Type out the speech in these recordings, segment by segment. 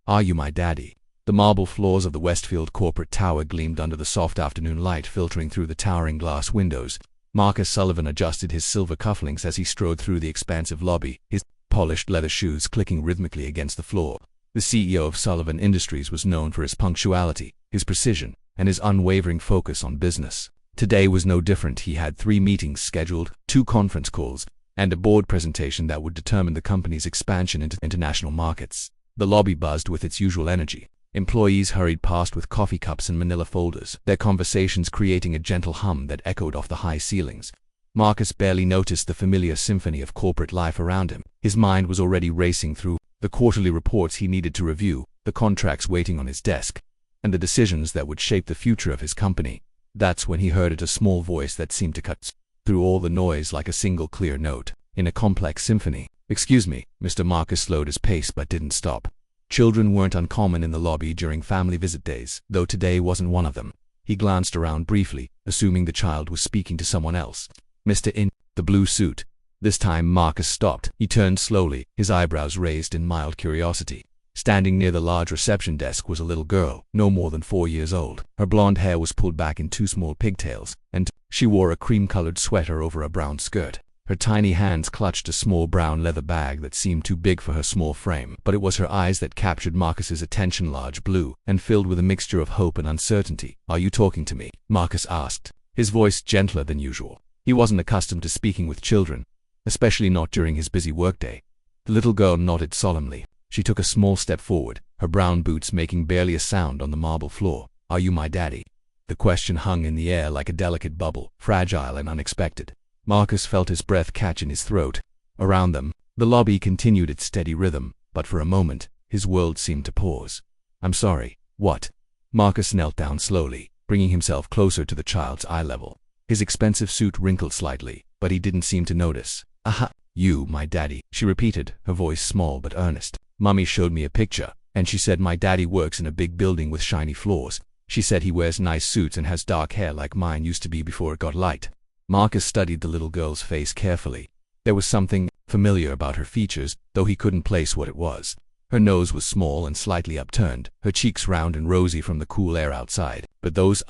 Are you my daddy? The marble floors of the Westfield corporate tower gleamed under the soft afternoon light filtering through the towering glass windows. Marcus Sullivan adjusted his silver cufflinks as he strode through the expansive lobby, his polished leather shoes clicking rhythmically against the floor. The CEO of Sullivan Industries was known for his punctuality, his precision, and his unwavering focus on business. Today was no different. He had 3 meetings scheduled, 2 conference calls, and a board presentation that would determine the company's expansion into international markets. The lobby buzzed with its usual energy. Employees hurried past with coffee cups and manila folders, their conversations creating a gentle hum that echoed off the high ceilings. Marcus barely noticed the familiar symphony of corporate life around him. His mind was already racing through the quarterly reports he needed to review, the contracts waiting on his desk, and the decisions that would shape the future of his company. That's when he heard a small voice that seemed to cut through all the noise like a single clear note in a complex symphony. "Excuse me." Mr. Marcus slowed his pace but didn't stop. Children weren't uncommon in the lobby during family visit days, though today wasn't one of them. He glanced around briefly, assuming the child was speaking to someone else. "Mr. in the blue suit." This time Marcus stopped. He turned slowly, his eyebrows raised in mild curiosity. Standing near the large reception desk was a little girl, no more than 4 years old. Her blonde hair was pulled back in 2 small pigtails, and she wore a cream-colored sweater over a brown skirt. Her tiny hands clutched a small brown leather bag that seemed too big for her small frame, but it was her eyes that captured Marcus's attention, large blue, and filled with a mixture of hope and uncertainty. "Are you talking to me?" Marcus asked, his voice gentler than usual. He wasn't accustomed to speaking with children, especially not during his busy workday. The little girl nodded solemnly. She took a small step forward, her brown boots making barely a sound on the marble floor. "Are you my daddy?" The question hung in the air like a delicate bubble, fragile and unexpected. Marcus felt his breath catch in his throat. Around them, the lobby continued its steady rhythm, but for a moment, his world seemed to pause. "I'm sorry, what?" Marcus knelt down slowly, bringing himself closer to the child's eye level. His expensive suit wrinkled slightly, but he didn't seem to notice. "Aha, you, my daddy," she repeated, her voice small but earnest. "Mummy showed me a picture, and she said my daddy works in a big building with shiny floors. She said he wears nice suits and has dark hair like mine used to be before it got light." Marcus studied the little girl's face carefully. There was something familiar about her features, though he couldn't place what it was. Her nose was small and slightly upturned, her cheeks round and rosy from the cool air outside, but those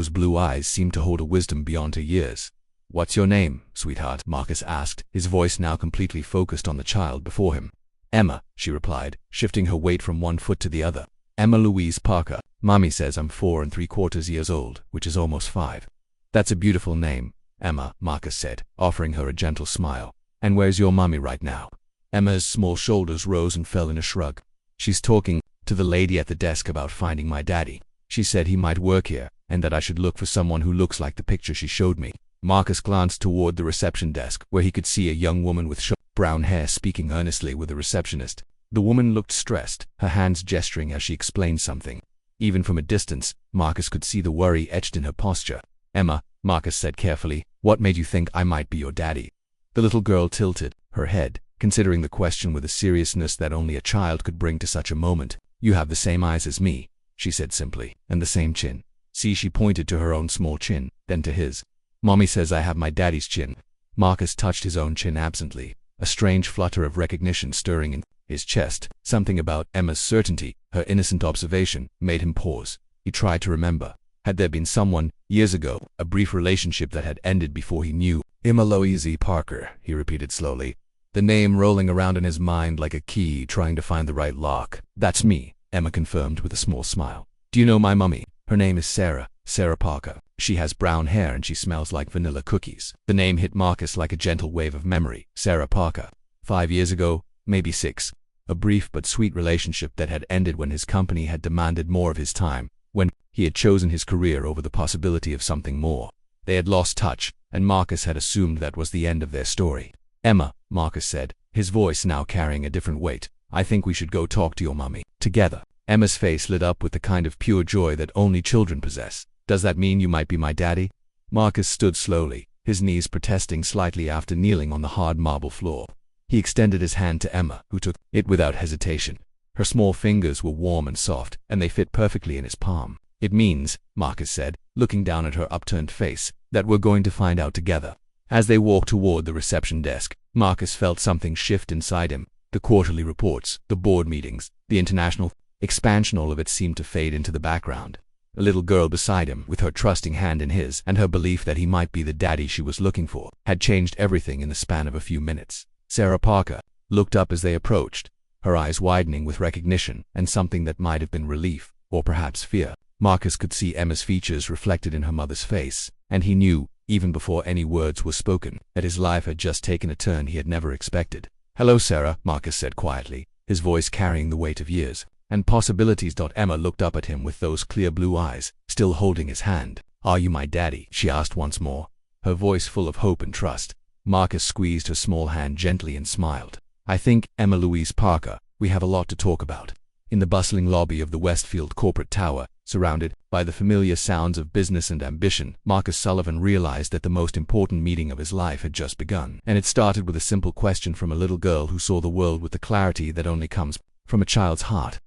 blue eyes seemed to hold a wisdom beyond her years. "What's your name, sweetheart?" Marcus asked, his voice now completely focused on the child before him. "Emma," she replied, shifting her weight from one foot to the other. "Emma Louise Parker. Mommy says I'm 4¾ years old, which is almost 5. "That's a beautiful name, Emma," Marcus said, offering her a gentle smile. "And where's your mommy right now?" Emma's small shoulders rose and fell in a shrug. "She's talking to the lady at the desk about finding my daddy. She said he might work here, and that I should look for someone who looks like the picture she showed me." Marcus glanced toward the reception desk, where he could see a young woman with brown hair speaking earnestly with the receptionist. The woman looked stressed, her hands gesturing as she explained something. Even from a distance, Marcus could see the worry etched in her posture. "Emma," Marcus said carefully, "what made you think I might be your daddy?" The little girl tilted her head, considering the question with a seriousness that only a child could bring to such a moment. "You have the same eyes as me," she said simply, "and the same chin." "See," she pointed to her own small chin, then to his. "Mommy says I have my daddy's chin." Marcus touched his own chin absently, a strange flutter of recognition stirring in his chest. Something about Emma's certainty, her innocent observation, made him pause. He tried to remember. Had there been someone, years ago, a brief relationship that had ended before he knew? "Emma Louise Parker," he repeated slowly, the name rolling around in his mind like a key trying to find the right lock. "That's me," Emma confirmed with a small smile. "Do you know my mummy? Her name is Sarah Parker. She has brown hair and she smells like vanilla cookies." The name hit Marcus like a gentle wave of memory. Sarah Parker. 5 years ago, maybe 6. A brief but sweet relationship that had ended when his company had demanded more of his time, when he had chosen his career over the possibility of something more. They had lost touch, and Marcus had assumed that was the end of their story. "Emma," Marcus said, his voice now carrying a different weight, "I think we should go talk to your mummy. Together." Emma's face lit up with the kind of pure joy that only children possess. "Does that mean you might be my daddy?" Marcus stood slowly, his knees protesting slightly after kneeling on the hard marble floor. He extended his hand to Emma, who took it without hesitation. Her small fingers were warm and soft, and they fit perfectly in his palm. "It means," Marcus said, looking down at her upturned face, "that we're going to find out together." As they walked toward the reception desk, Marcus felt something shift inside him. The quarterly reports, the board meetings, the international expansion, all of it seemed to fade into the background. A little girl beside him, with her trusting hand in his, and her belief that he might be the daddy she was looking for, had changed everything in the span of a few minutes. Sarah Parker looked up as they approached, her eyes widening with recognition and something that might have been relief, or perhaps fear. Marcus could see Emma's features reflected in her mother's face, and he knew, even before any words were spoken, that his life had just taken a turn he had never expected. "Hello, Sarah," Marcus said quietly, his voice carrying the weight of years and possibilities. Emma looked up at him with those clear blue eyes, still holding his hand. "Are you my daddy?" she asked once more, her voice full of hope and trust. Marcus squeezed her small hand gently and smiled. "I think, Emma Louise Parker, we have a lot to talk about." In the bustling lobby of the Westfield corporate tower, surrounded by the familiar sounds of business and ambition, Marcus Sullivan realized that the most important meeting of his life had just begun. And it started with a simple question from a little girl who saw the world with the clarity that only comes from a child's heart.